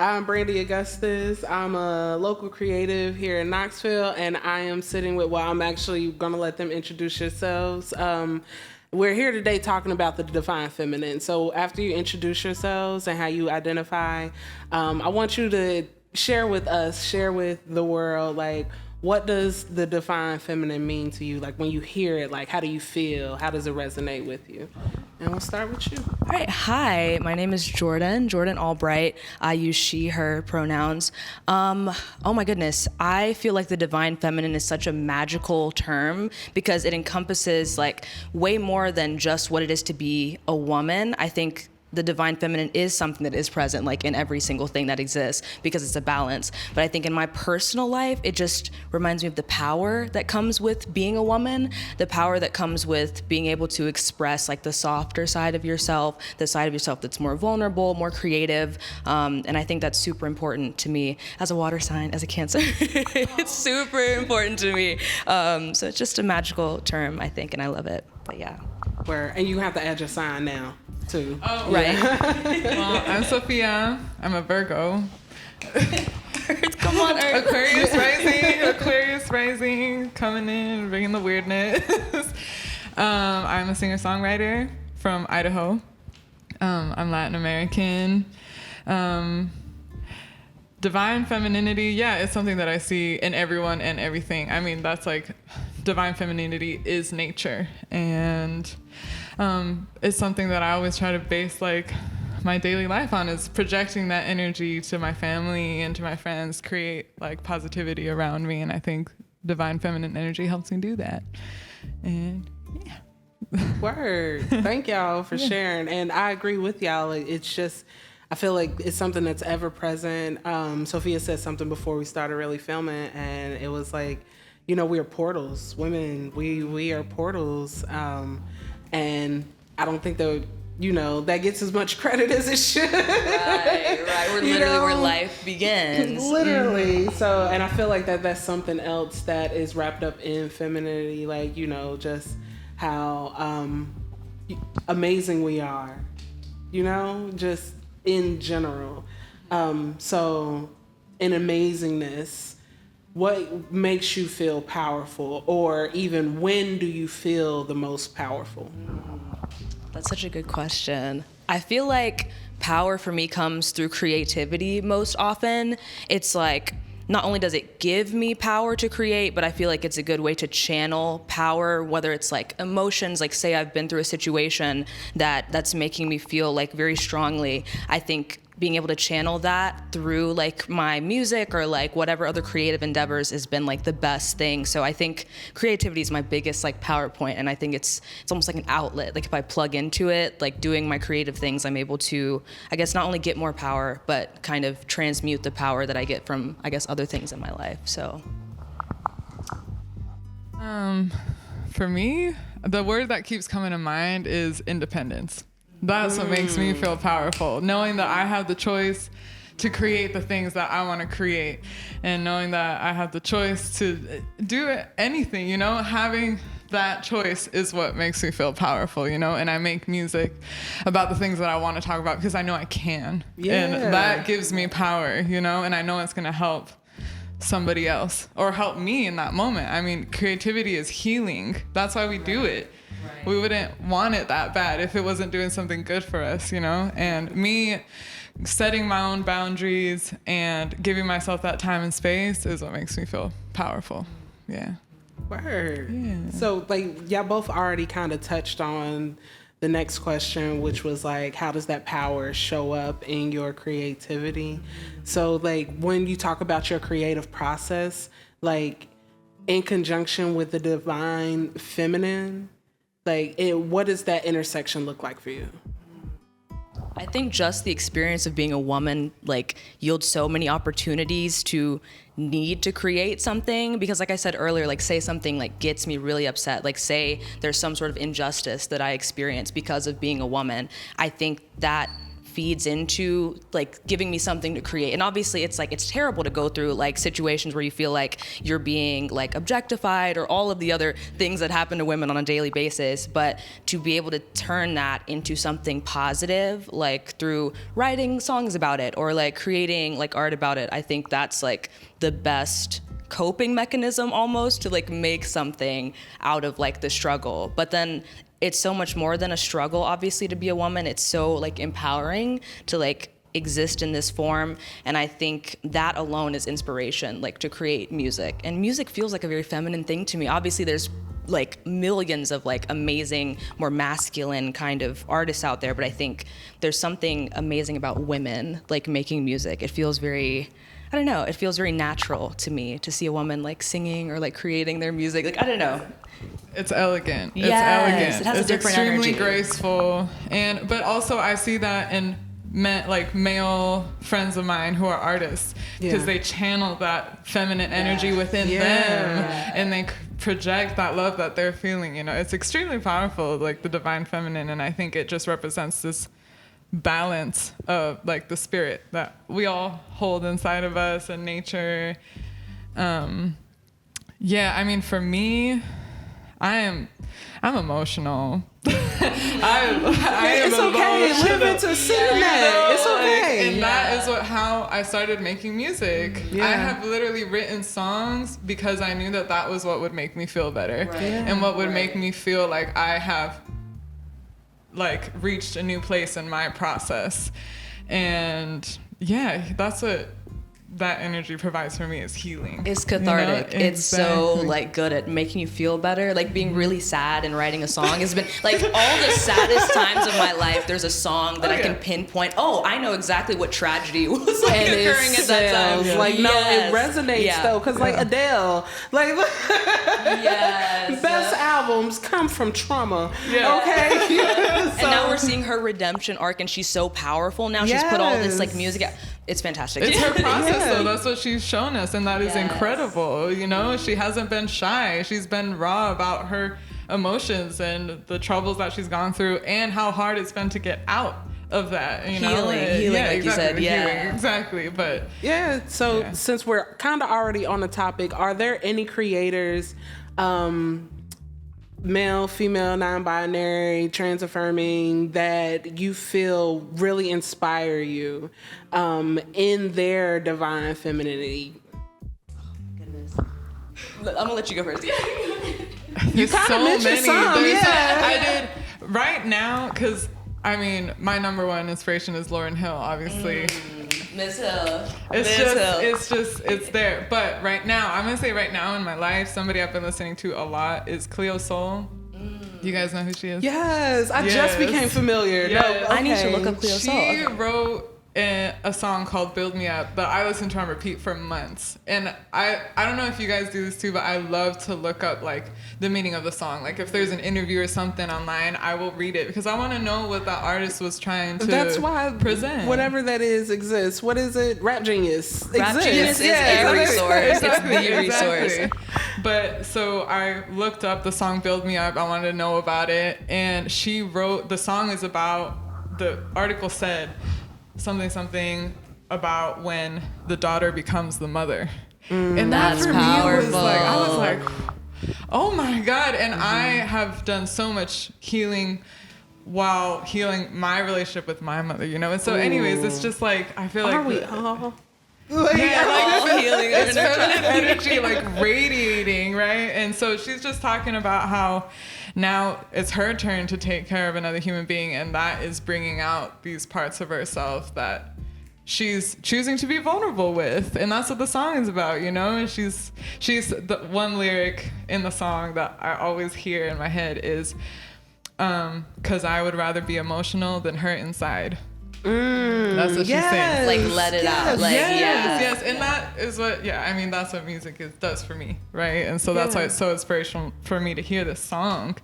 I'm Brandi Augustus. I'm a local creative here in Knoxville, and I am sitting with, well, I'm actually going to let them introduce yourselves. We're here today talking about the divine feminine. So after you introduce yourselves and how you identify, I want you to share with us, share with the world, like, what does the divine feminine mean to you? Like, when you hear it, like, how do you feel? How does it resonate with you? And we'll start with you. All right. Hi, my name is Jorden Albright. I use she, her pronouns. Oh my goodness. I feel like the divine feminine is such a magical term because it encompasses like way more than just what it is to be a woman. I think the divine feminine is something that is present like in every single thing that exists because it's a balance. But I think in my personal life, it just reminds me of the power that comes with being a woman, the power that comes with being able to express like the softer side of yourself, the side of yourself that's more vulnerable, more creative. And I think that's super important to me as a water sign, as a Cancer. It's super important to me. So it's just a magical term, I think, and I love it. But yeah. And you have to add your sign now, too. Oh, right. Well, I'm Sofia. I'm a Virgo. Come on, Earth. Aquarius rising, coming in, bringing the weirdness. I'm a singer-songwriter from Idaho. I'm Latin American. Divine femininity, yeah, it's something that I see in everyone and everything. I mean, that's like, divine femininity is nature. And it's something that I always try to base like my daily life on, is projecting that energy to my family and to my friends, create like positivity around me. And I think divine feminine energy helps me do that. And yeah. Word. Thank y'all for sharing. And I agree with y'all. It's just, I feel like it's something that's ever present. Sophia said something before we started really filming, and it was like, you know, we are portals. Women, we are portals. And I don't think that, you know, that gets as much credit as it should. Right. We're literally where life begins. Literally. So, and I feel like that's something else that is wrapped up in femininity, like, you know, just how amazing we are, you know, just in general. So in amazingness, what makes you feel powerful, or even when do you feel the most powerful? That's such a good question. I feel like power for me comes through creativity most often. It's like, not only does it give me power to create, but I feel like it's a good way to channel power, whether it's like emotions, like say I've been through a situation that's making me feel like very strongly. I think being able to channel that through like my music or like whatever other creative endeavors has been like the best thing. So I think creativity is my biggest like PowerPoint, and I think it's almost like an outlet. Like if I plug into it, like doing my creative things, I'm able to, I guess, not only get more power, but kind of transmute the power that I get from, I guess, other things in my life. So for me, the word that keeps coming to mind is independence. That's what makes me feel powerful, knowing that I have the choice to create the things that I want to create, and knowing that I have the choice to do anything, you know, having that choice is what makes me feel powerful, you know, and I make music about the things that I want to talk about because I know I can. Yeah. And that gives me power, you know, and I know it's going to help somebody else or help me in that moment. I mean, creativity is healing. That's why we do it. Right. We wouldn't want it that bad if it wasn't doing something good for us, you know? And me setting my own boundaries and giving myself that time and space is what makes me feel powerful. Yeah. Word. Yeah. So, like, y'all both already kind of touched on the next question, which was like, how does that power show up in your creativity? So, like, when you talk about your creative process, like, in conjunction with the divine feminine, like, what does that intersection look like for you? I think just the experience of being a woman like yields so many opportunities to need to create something, because like I said earlier, like say something like gets me really upset, like say there's some sort of injustice that I experience because of being a woman. I think that feeds into like giving me something to create. And obviously it's like, it's terrible to go through like situations where you feel like you're being like objectified or all of the other things that happen to women on a daily basis. But to be able to turn that into something positive, like through writing songs about it or like creating like art about it, I think that's like the best coping mechanism almost to like make something out of like the struggle. But then it's so much more than a struggle, obviously, to be a woman. It's so like empowering to like exist in this form. And I think that alone is inspiration, like to create music. And music feels like a very feminine thing to me. Obviously there's like millions of like amazing, more masculine kind of artists out there, but I think there's something amazing about women like making music. It feels very, I don't know, it feels very natural to me to see a woman like singing or like creating their music. Like, I don't know. It's elegant. Yes, it's elegant. it has it's a different extremely energy. graceful. But also I see that in like male friends of mine who are artists because they channel that feminine energy within them and they project that love that they're feeling. You know, it's extremely powerful, like the divine feminine, and I think it just represents this balance of like the spirit that we all hold inside of us and nature. I mean, for me, I'm emotional. I am it's okay. emotional. Live into sitting that. It's okay. And that is how I started making music. Yeah. I have literally written songs because I knew that was what would make me feel better, and what would make me feel like I have like reached a new place in my process. And that's what that energy provides for me, is healing. It's cathartic. You know? It's so like good at making you feel better. Like being really sad and writing a song has been like all the saddest times of my life. There's a song that I can pinpoint. Oh, I know exactly what tragedy was like And occurring it at that time. sells. Like, no, it resonates though, because like Adele, like best albums come from trauma. Okay. And now we're seeing her redemption arc, and she's so powerful now. She's put all this like music out. It's fantastic. It's her process, though. That's what she's shown us, and that is incredible. You know, she hasn't been shy. She's been raw about her emotions and the troubles that she's gone through, and how hard it's been to get out of that. You know, healing, like you said, healing, exactly. But so since we're kind of already on the topic, are there any creators, male, female, non-binary, trans-affirming, that you feel really inspire you in their divine femininity? Goodness. I'm gonna let you go first. You kind of mentioned some, I did right now, because I mean, my number one inspiration is Lauryn Hill, obviously. Miss Hill. It's there. But right now, I'm gonna say right now in my life, somebody I've been listening to a lot is Cleo Sol. You guys know who she is? Yes, I just became familiar. Yes. No, okay. I need to look up Cleo Sol. She wrote a song called Build Me Up that I listened to on repeat for months. And I don't know if you guys do this too, but I love to look up like the meaning of the song. Like if there's an interview or something online, I will read it because I want to know what the artist was trying to That's why present. Whatever that is exists. What is it? Rap Genius. Rap exists. Genius is a resource. It's the resource. But so I looked up the song Build Me Up. I wanted to know about it. And she wrote, the song is about, the article said something about when the daughter becomes the mother. And that for powerful. Me was like, I was like, oh my God. And I have done so much healing while healing my relationship with my mother, you know? And so anyways, it's just like, I feel like... Are we all? Like healing, it's feminine energy like radiating, right? And so she's just talking about how now it's her turn to take care of another human being, and that is bringing out these parts of herself that she's choosing to be vulnerable with, and that's what the song is about, you know? And she's the one lyric in the song that I always hear in my head is, 'cause I would rather be emotional than hurt inside. That's what she's saying. Like let it out. Like yes. And that is what, I mean, that's what music does for me, right? And so that's why it's so inspirational for me to hear this song,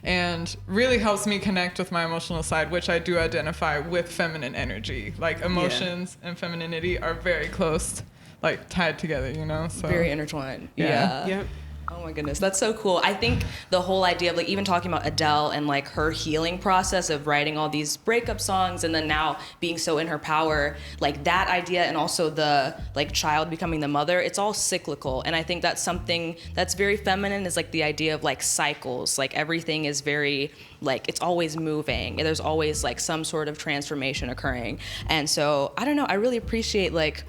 and really helps me connect with my emotional side, which I do identify with feminine energy. Like emotions and femininity are very close, like tied together, you know? So very intertwined. Yeah. Yep. Oh my goodness, that's so cool. I think the whole idea of like even talking about Adele and like her healing process of writing all these breakup songs and then now being so in her power, like that idea and also the like child becoming the mother, it's all cyclical. And I think that's something that's very feminine is like the idea of like cycles. Like everything is very like it's always moving. There's always like some sort of transformation occurring. And so I don't know, I really appreciate like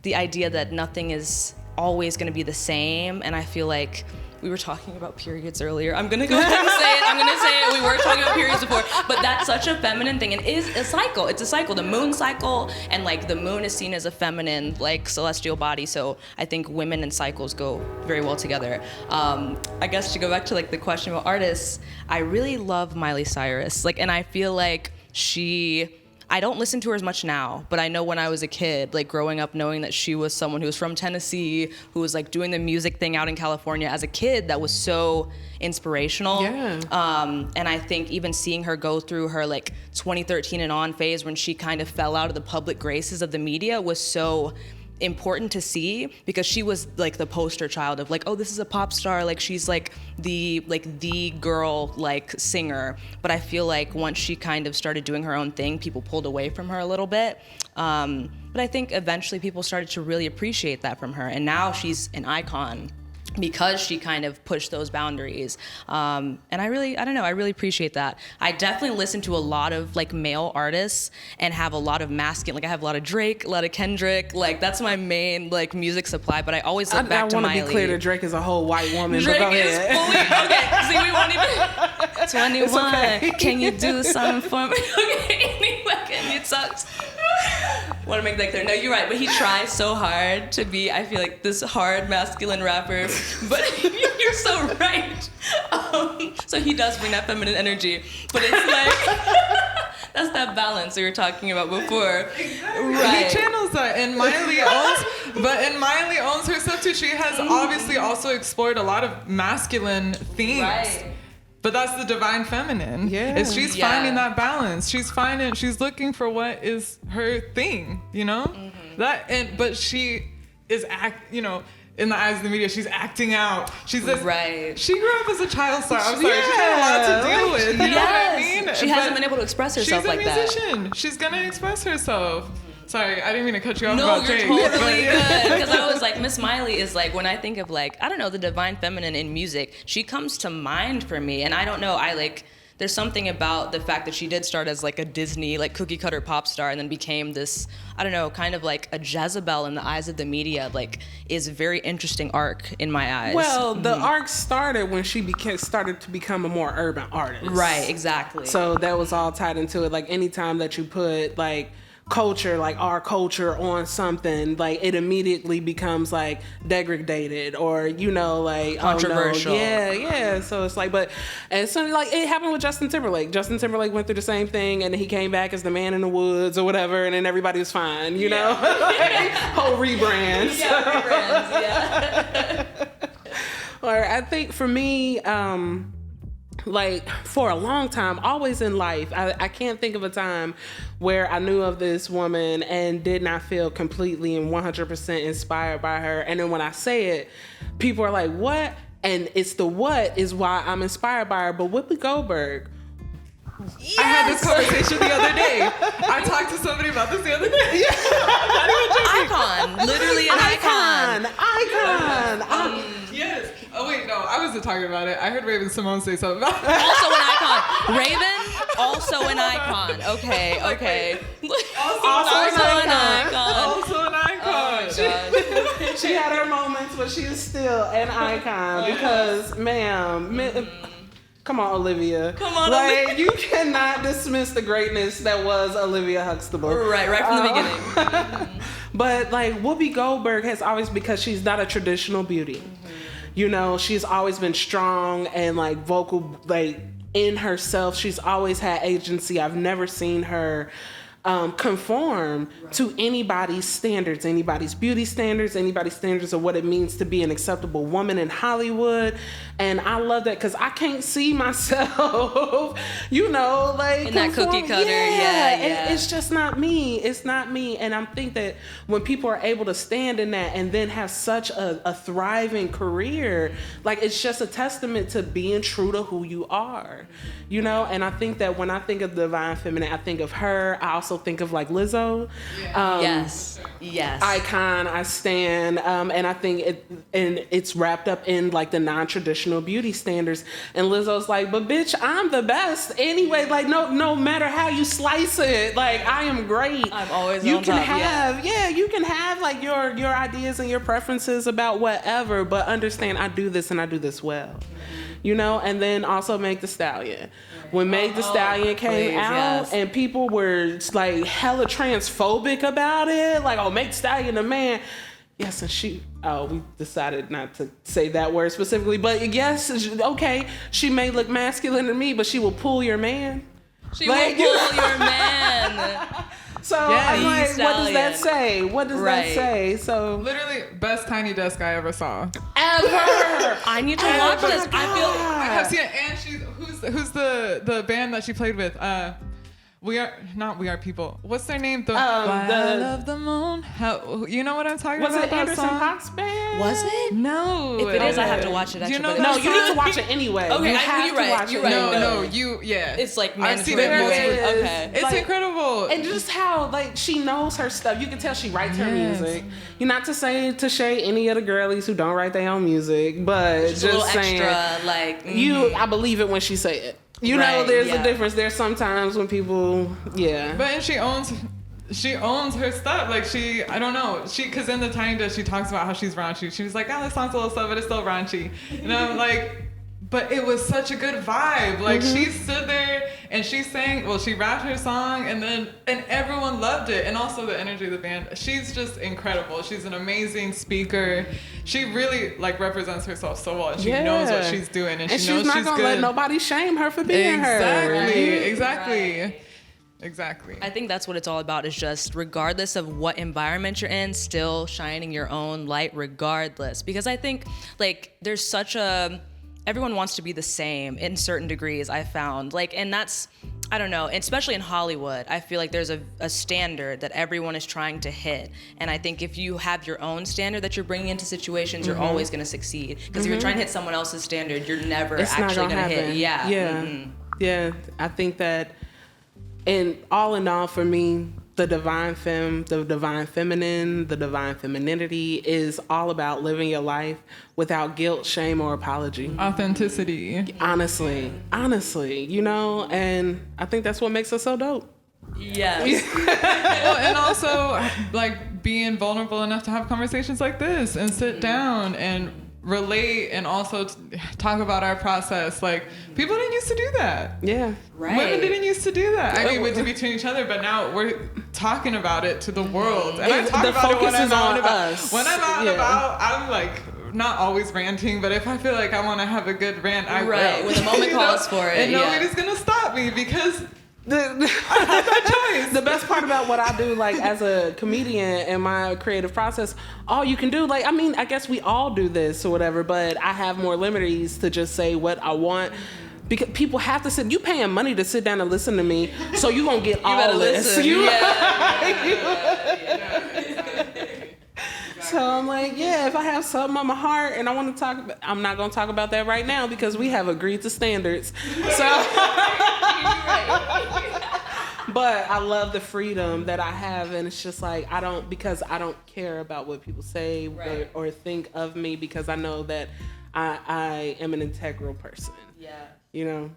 the idea that nothing is always going to be the same. And I feel like we were talking about periods earlier. I'm going to go ahead and say it. I'm going to say it. We were talking about periods before, but that's such a feminine thing. And it is a cycle. It's a cycle, the moon cycle. And like the moon is seen as a feminine, like celestial body. So I think women and cycles go very well together. I guess to go back to like the question about artists, I really love Miley Cyrus. Like, and I feel like I don't listen to her as much now, but I know when I was a kid, like growing up knowing that she was someone who was from Tennessee, who was like doing the music thing out in California as a kid, that was so inspirational. Yeah. And I think even seeing her go through her like 2013 and on phase when she kind of fell out of the public graces of the media was so important to see because she was like the poster child of like, oh, this is a pop star, like she's like the girl like singer. But I feel like once she kind of started doing her own thing, people pulled away from her a little bit. But I think eventually people started to really appreciate that from her, and now she's an icon because she kind of pushed those boundaries. And I really appreciate that. I definitely listen to a lot of like male artists and have a lot of masculine, like I have a lot of Drake, a lot of Kendrick, like that's my main like music supply, but I always look back to Miley. I want to be clear that Drake is a whole white woman, Drake but go is ahead. fully, okay, see we won't even, 21, okay. Can you do something for me? Okay, anyway, can you talk? Want to make that clear. No, you're right, but he tries so hard to be, I feel like, this hard masculine rapper, but you're so right. So he does bring that feminine energy, but it's like, that's that balance we were talking about before. Exactly. Right. He channels that, and Miley owns herself too. She has obviously also explored a lot of masculine themes. Right. But that's the divine feminine. Yeah. She's finding that balance. She's looking for what is her thing, you know? Mm-hmm. But she is in the eyes of the media, she's acting out. She's this, right. She grew up as a child star. I'm sorry, she's had a lot to deal with. You know what I mean? She hasn't been able to express herself like that. She's a musician. She's gonna express herself. Sorry, I didn't mean to cut you off No, about you're Jake. totally good. Because I was like, Miss Miley is like, when I think of like, I don't know, the divine feminine in music, she comes to mind for me. And I don't know, there's something about the fact that she did start as like a Disney, like cookie cutter pop star and then became this, I don't know, kind of like a Jezebel in the eyes of the media, like is a very interesting arc in my eyes. Well, the arc started when she started to become a more urban artist. Right, exactly. So that was all tied into it. Like anytime that you put like culture, like our culture on something, like it immediately becomes like degraded or like controversial. Oh, no. Yeah. So it's like, but as soon as like it happened with Justin Timberlake. Justin Timberlake went through the same thing, and he came back as the man in the woods or whatever, and then everybody was fine. You know, whole rebrands. Yeah, rebrands. Yeah. Or I think for me, like for a long time, always in life, I can't think of a time where I knew of this woman and did not feel completely and 100% inspired by her. And then when I say it, people are like, what? And it's the what is why I'm inspired by her. But Whoopi Goldberg. Yes! I had this conversation the other day. I talked to somebody about this the other day. Icon. Literally an icon. Yes. Oh wait, no, I wasn't talking about it. I heard Raven Simone say something about it. Also an icon. Raven, also an icon. Okay. Also an icon. Also an icon. Oh my gosh. She had her moments, but she is still an icon because, ma'am, come on, Olivia. Olivia. You cannot dismiss the greatness that was Olivia Huxtable. Right from the beginning. But like Whoopi Goldberg has always, because she's not a traditional beauty. She's always been strong and like vocal, like in herself. She's always had agency. I've never seen her conform to anybody's standards, anybody's beauty standards, anybody's standards of what it means to be an acceptable woman in Hollywood. And I love that because I can't see myself, you know, like in that cookie cutter. Yeah. It's just not me. It's not me. And I think that when people are able to stand in that and then have such a thriving career, like it's just a testament to being true to who you are, you know. And I think that when I think of Divine Feminine, I think of her. I also think of like Lizzo. Yes. Icon, I stand, and I think it's wrapped up in like the non-traditional beauty standards. And Lizzo's like, but bitch, I'm the best anyway. Like no matter how you slice it, like I am great. I'm always you on can top, have you can have like your ideas and your preferences about whatever, but understand I do this and I do this well. You know, and then also Meg Thee Stallion. When Meg Thee Stallion came out and people were like hella transphobic about it, like, oh, Meg Thee Stallion a man. Yes, and we decided not to say that word specifically, but yes, okay, she may look masculine to me, but she will pull your man. She will pull your man. So I'm like, what does that say? What does that say? So literally best tiny desk I ever saw. Ever. I need to watch this. I have seen it, and who's the band that she played with? We Are People. What's their name? I Love the Moon. How, you know what I'm talking about? Was it that Anderson song? Paak's band? Was it? No. If it is, I have to watch it. Actually, you know No, you need to watch it anyway. Okay, you have you're to right. watch You're it. right. Yeah. It's like I've seen mandatory. it multiple. Okay. It's Like, incredible. And just how like she knows her stuff. You can tell she writes her music. You're not to say to shade any of the girlies who don't write their own music, but Just a little saying extra, like I believe it when she say it. You know, there's a difference. There's sometimes when people, But and she owns her stuff. Like I don't know. Because in the Tiny Desk, she talks about how she's raunchy. She was like, oh, this song's a little slow, but it's still raunchy. And I'm like, but it was such a good vibe. Like she stood there and she sang, she rapped her song and everyone loved it. And also the energy of the band. She's just incredible. She's an amazing speaker. She really like represents herself so well. And she knows what she's doing and she knows she's not she's gonna good. let nobody shame her for being her. Exactly. I think that's what it's all about, is just regardless of what environment you're in, still shining your own light regardless. Because I think like there's everyone wants to be the same in certain degrees, I found. Like, and that's, I don't know, especially in Hollywood, I feel like there's a standard that everyone is trying to hit. And I think if you have your own standard that you're bringing into situations, you're always going to succeed. Because if you're trying to hit someone else's standard, you're never actually going to hit. Yeah. I think that, and all in all, for me, the divine feminine, the divine femininity is all about living your life without guilt, shame, or apology. Authenticity. Honestly, you know, and I think that's what makes us so dope. Yes. Well, and also like being vulnerable enough to have conversations like this and sit down and relate and also talk about our process. Like people didn't used to do that. Yeah. Right. Women didn't used to do that. I mean, between each other, but now we're talking about it to the world. And I talk about it when I'm out and about. When I'm out and about, I'm like not always ranting, but if I feel like I want to have a good rant, I will. When the moment calls for it. And nobody's gonna stop me because the best part about what I do, like as a comedian and my creative process, all you can do, like, I mean, I guess we all do this or whatever, but I have more liberties to just say what I want. Because people have to sit, you paying money to sit down and listen to me, so you gonna get all this. So I'm like, if I have something on my heart and I want to talk about, I'm not going to talk about that right now because we have agreed to standards. So, but I love the freedom that I have, and it's just like, I don't care about what people say or think of me, because I know that I am an integral person. Yeah. You know?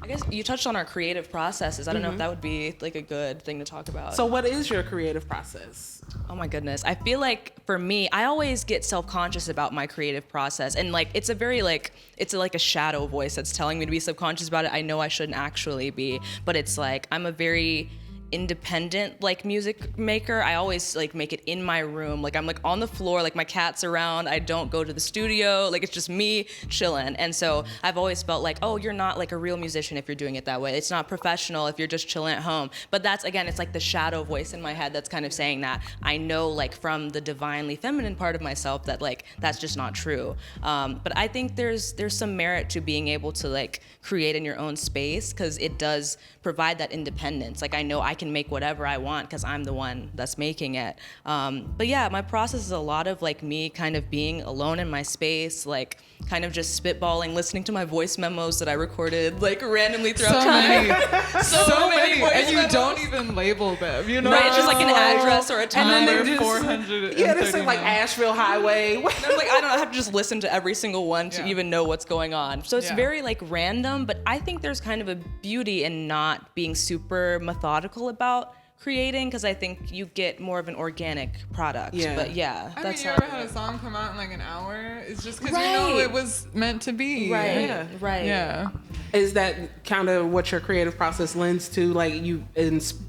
I guess you touched on our creative processes. I don't know if that would be like a good thing to talk about. So what is your creative process? Oh my goodness. I feel like for me, I always get self-conscious about my creative process. And like, it's a very like, it's like a shadow voice that's telling me to be subconscious about it. I know I shouldn't actually be, but it's like, I'm a very independent like music maker. I always like make it in my room. Like I'm like on the floor, like my cat's around. I don't go to the studio. Like it's just me chilling. And so I've always felt like, oh, you're not like a real musician if you're doing it that way. It's not professional if you're just chilling at home. But that's, again, it's like the shadow voice in my head that's kind of saying that. I know like from the divinely feminine part of myself that like that's just not true. But I think there's some merit to being able to like create in your own space, because it does provide that independence. Like I know I can make whatever I want because I'm the one that's making it. But yeah, my process is a lot of like me kind of being alone in my space, like kind of just spitballing, listening to my voice memos that I recorded like randomly throughout time. So many voice and you memos. don't even label them, you know? Right, it's just like an address or a time. And then they just 439. they say like Asheville Highway. And I'm like, I don't know, I have to just listen to every single one to Yeah. even know what's going on. So it's Yeah. very like random, but I think there's kind of a beauty in not being super methodical about creating, because I think you get more of an organic product. Yeah. But yeah, I that's mean, you how ever had a song come out in like an hour? It's just because Right. you know it was meant to be. Right, Yeah. right. Yeah. Is that kind of what your creative process lends to? Like you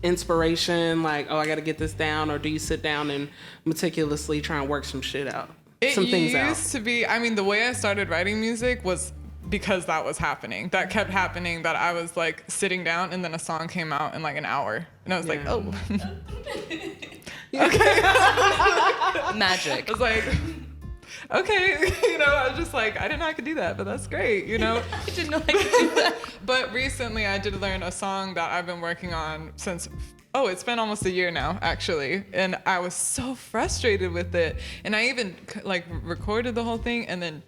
inspiration, like, oh, I got to get this down, or do you sit down and meticulously try and work some shit out? Some things out. It used to be, I mean, the way I started writing music was because that was happening. That kept happening, that I was like sitting down and then a song came out in like an hour. And I was like, Yeah. oh. Magic. I was like, okay. You know, I was just like, I didn't know I could do that, but that's great, you know? I didn't know I could do that. But recently I did learn a song that I've been working on since, it's been almost a year now, actually. And I was so frustrated with it. And I even like recorded the whole thing and then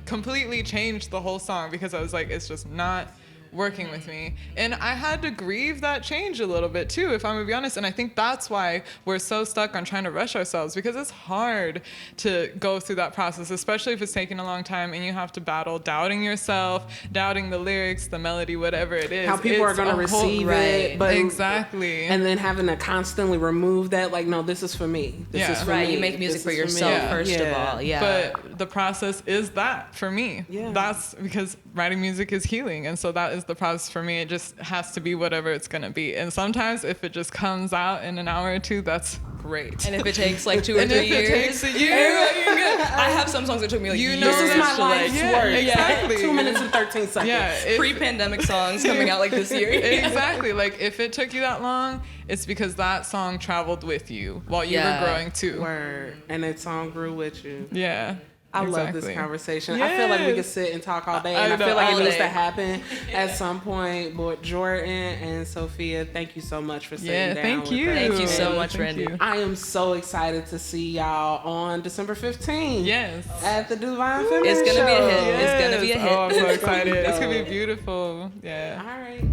completely changed the whole song, because I was like, it's just not working with me. And I had to grieve that change a little bit too, if I'm gonna be honest. And I think that's why we're so stuck on trying to rush ourselves, because it's hard to go through that process, especially if it's taking a long time and you have to battle doubting yourself, doubting the lyrics, the melody, whatever it is. How people are going to receive it, but exactly. and then having to constantly remove that, like, no, this is for me. This Yeah. is for Right, me. you make music This for is yourself me. first of all. Yeah. But the process is that for me. Yeah. That's because writing music is healing. And so that is the process for me. It just has to be whatever it's going to be. And sometimes if it just comes out in an hour or two, that's great. And if it takes like 2 or 3 if years, it takes a year, you're good. I have some songs that took me like years. This is my to, like, life's work. exactly. 2 minutes and 13 seconds. yeah. pre-pandemic songs coming out like this year. Exactly. Like if it took you that long, it's because that song traveled with you while you were growing too. Word. And that song grew with you. Yeah. I love this exactly. conversation. I feel like we could Yes. sit and talk all day, I and I know, feel like all it needs day. to happen at some point. But Jorden and Sofia, thank you so much for sitting Yeah, down thank with you. us. Thank you so And much, Thank Brandi. you. I am so excited to see y'all on December 15th. Yes. At the Divine Feminine It's gonna be a Show. hit. It's gonna be a hit. Oh, I'm so It's gonna be excited. It's gonna be dope. beautiful. Yeah. All right.